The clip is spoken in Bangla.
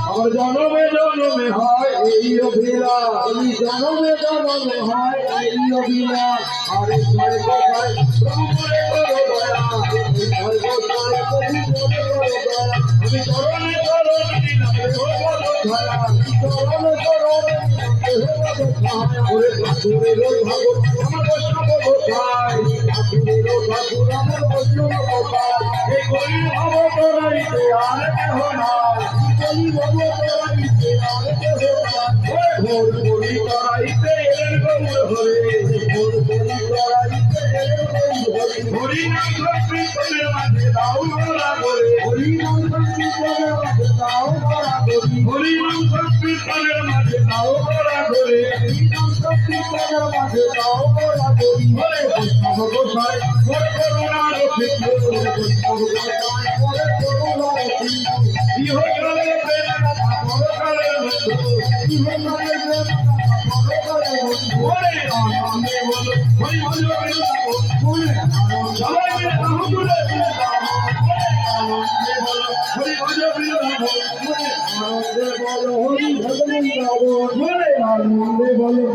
আমার জনমে জনমে হয় এই অভিলাষ, জনমে জনমে হয় এই অভিলাষ। আরে জয় কোথায় প্রভু করে করো দয়া, জয় কোথায় প্রভু করে করো দয়া। আমি চরণে চরণে নিলাম দেহবল ধরা, চরণে চরণে নিলাম দেহবল ধরা। ওরে ঠাকুরের ঠাকুর আমার বৈষ্ণব কোথায়, ঠাকুরের ঠাকুর আমার বৈষ্ণব কোথায়। এই গরিব ভব তরাইতে আর কেহ নাই, গরিব ভব তরাইতে আর কেহ নাই। ভোর গরি তরাইতে এর গৌর হরে, ভোর গরি তরাইতে এর গৌর হরে। হরি নাম সংকীর্তনের মাঝে দাও ধরা করে, হরি নাম সংকীর্তনের মাঝে দাও ধরা করি, হরি নাম সংকীর্তনের মাঝে দাও ধরা করে, হরি নাম সংকীর্তনের মাঝে দাও ধরা করি। হরে বৈষ্ণব গোসাই হরে করুণার সিন্ধু, বৈষ্ণব গোসাই হরে করুণার সিন্ধু। ইহকালে প্রেরণা পরকালে বন্ধু, ইহকালে প্রেরণা পরকালে বন্ধু। হরে আনন্দে বলো হরি হরি হরি বলে, সবাই মিলে হুজুরে আনন্দে বলো হরি হরি হরি বলে, আনন্দে বলো হরি ভজন গাবো বলে, আনন্দে বলো।